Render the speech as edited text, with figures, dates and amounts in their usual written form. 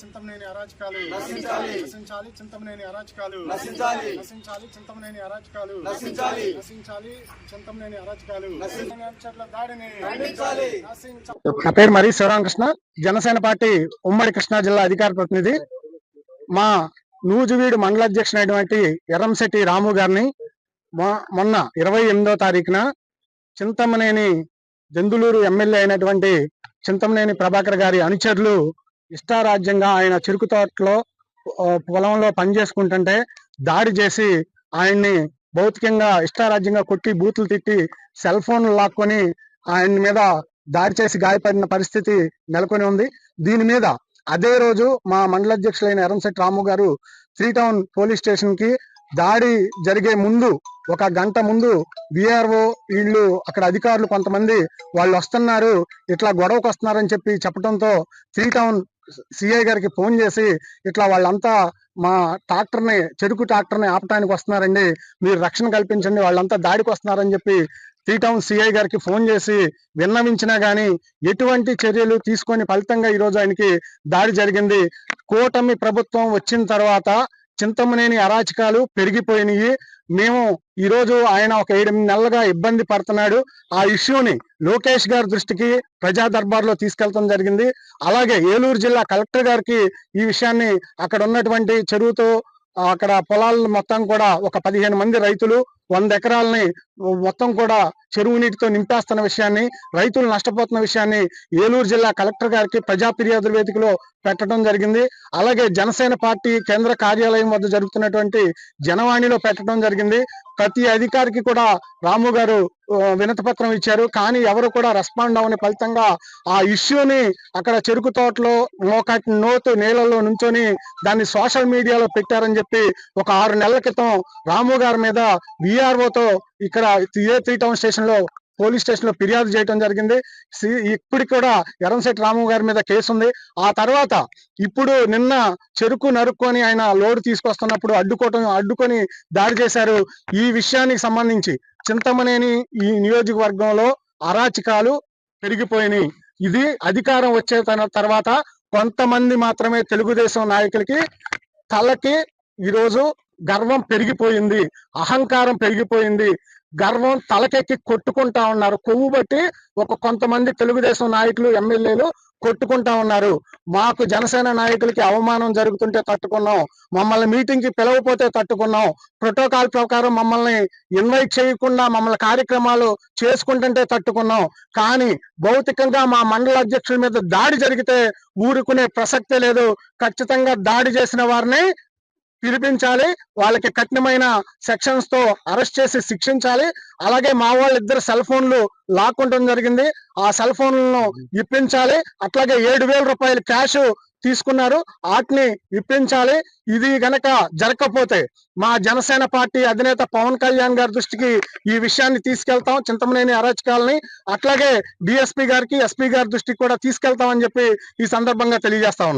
చింతమనేని అరాచకాలు నశించాలి చింతమనేని అరాచకాలు నశించాలి చింతమనేని అరాచకాలు నశించాలి చింతమనేని అరాచకాలు దాడిని నా పేరు మరి శివరామకృష్ణ, జనసేన పార్టీ ఉమ్మడి కృష్ణా జిల్లా అధికార ప్రతినిధి. మా నూజివీడు మండల అధ్యక్షుడైనటువంటి ఎర్రంశెట్టి రాము గారిని మొన్న 28వ తారీఖున చింతమనేని దెందులూరు ఎమ్మెల్యే అయినటువంటి చింతమనేని ప్రభాకర్ గారి అనుచరులు ఇష్టారాజ్యంగా ఆయన చెరుకు తోటలో పొలంలో పనిచేసుకుంటుంటే దాడి చేసి ఆయన్ని భౌతికంగా ఇష్టారాజ్యంగా కొట్టి బూతులు తిట్టి సెల్ ఫోన్లు లాక్కొని ఆయన మీద దాడి చేసి గాయపడిన పరిస్థితి నెలకొని ఉంది. దీని మీద అదే రోజు మా మండల అధ్యక్షులైన ఎర్రంశెట్టి రాము గారు 3 టౌన్ పోలీస్ స్టేషన్ కి దాడి జరిగే ముందు ఒక గంట ముందు విఆర్ఓ వీళ్ళు అక్కడ అధికారులు కొంతమంది వాళ్ళు వస్తున్నారు, ఇట్లా గొడవకు వస్తున్నారని చెప్పడంతో 3 టౌన్ సిఐ గారికి ఫోన్ చేసి ఇట్లా వాళ్ళంతా మా చెరుకు ట్రాక్టర్ని ఆపటానికి వస్తున్నారండి, మీరు రక్షణ కల్పించండి, వాళ్ళంతా దాడికి వస్తున్నారని చెప్పి 3 టౌన్ సిఐ గారికి ఫోన్ చేసి విన్నవించినా గానీ ఎటువంటి చర్యలు తీసుకొని ఫలితంగా ఈరోజు ఆయనకి దాడి జరిగింది. కూటమి ప్రభుత్వం వచ్చిన తర్వాత చింతమనేని అరాచకాలు పెరిగిపోయినాయి. మేము ఈరోజు ఆయన ఒక 7 నెలలుగా ఇబ్బంది పడుతున్నాడు. ఆ ఇష్యూని లోకేష్ గారి దృష్టికి ప్రజా దర్బార్లో తీసుకెళ్లడం జరిగింది. అలాగే ఏలూరు జిల్లా కలెక్టర్ గారికి ఈ విషయాన్ని అక్కడ ఉన్నటువంటి చెరువుతో అక్కడ పొలాలను మొత్తం కూడా ఒక 15 మంది రైతులు 100 ఎకరాలని మొత్తం కూడా చెరువు నీటితో నింపేస్తున్న విషయాన్ని, రైతులు నష్టపోతున్న విషయాన్ని ఏలూరు జిల్లా కలెక్టర్ గారికి ప్రజా ఫిర్యాదుల వేదికలో పెట్టడం జరిగింది. అలాగే జనసేన పార్టీ కేంద్ర కార్యాలయం వద్ద జరుగుతున్నటువంటి జనవాణిలో పెట్టడం జరిగింది. ప్రతి అధికారికి కూడా రాము గారు వినతి పత్రం ఇచ్చారు, కానీ ఎవరు కూడా రెస్పాండ్ అవ్వని ఫలితంగా ఆ ఇష్యూని అక్కడ చెరుకు తోటలో నోటు నీళ్ళలో నుంచొని దాన్ని సోషల్ మీడియాలో పెట్టారని చెప్పి ఒక 6 నెలల క్రితం రాము గారి మీద విఆర్ఓతో ఇక్కడ 3 టౌన్ స్టేషన్ లో పోలీస్ స్టేషన్ లో ఫిర్యాదు చేయడం జరిగింది. ఇప్పటికి కూడా ఎర్రంశెట్టి రాము గారి మీద కేసు ఉంది. ఆ తర్వాత ఇప్పుడు నిన్న చెరుకు నరుక్కొని ఆయన లోడ్ తీసుకొస్తున్నప్పుడు అడ్డుకొని దాడి చేశారు. ఈ విషయానికి సంబంధించి చింతమనేని ఈ నియోజకవర్గంలో అరాచకాలు పెరిగిపోయినాయి. ఇది అధికారం వచ్చే తర్వాత కొంతమంది మాత్రమే తెలుగుదేశం నాయకులకి తలకి ఈరోజు గర్వం పెరిగిపోయింది, అహంకారం పెరిగిపోయింది, గర్వం తలకెక్కి కొట్టుకుంటా ఉన్నారు. కొవ్వు బట్టి కొంతమంది తెలుగుదేశం నాయకులు ఎమ్మెల్యేలు కొట్టుకుంటా ఉన్నారు. మాకు జనసేన నాయకులకి అవమానం జరుగుతుంటే తట్టుకున్నాం, మమ్మల్ని మీటింగ్ కి పిలవపోతే తట్టుకున్నాం, ప్రోటోకాల్ ప్రకారం మమ్మల్ని ఇన్వైట్ చేయకుండా మమ్మల్ని కార్యక్రమాలు చేసుకుంటుంటే తట్టుకున్నాం, కానీ భౌతికంగా మా మండల అధ్యక్షుల మీద దాడి జరిగితే ఊరుకునే ప్రసక్తే లేదు. ఖచ్చితంగా దాడి చేసిన వారిని పిలిపించాలి, వాళ్ళకి కఠినమైన సెక్షన్స్ తో అరెస్ట్ చేసి శిక్షించాలి. అలాగే మా వాళ్ళు 2 సెల్ ఫోన్లు లాక్కుంటం జరిగింది, ఆ సెల్ ఫోన్లను ఇప్పించాలి. అట్లాగే 7,000 రూపాయలు క్యాష్ తీసుకున్నారు, వాటిని ఇప్పించాలి. ఇది గనక జరగకపోతే మా జనసేన పార్టీ అధినేత పవన్ కళ్యాణ్ గారి దృష్టికి ఈ విషయాన్ని తీసుకెళ్తాం, చింతమనేని అరాచకాలని. అట్లాగే డిఎస్పీ గారికి, ఎస్పీ గారి దృష్టికి కూడా తీసుకెళ్తామని చెప్పి ఈ సందర్భంగా తెలియజేస్తా ఉన్నాం.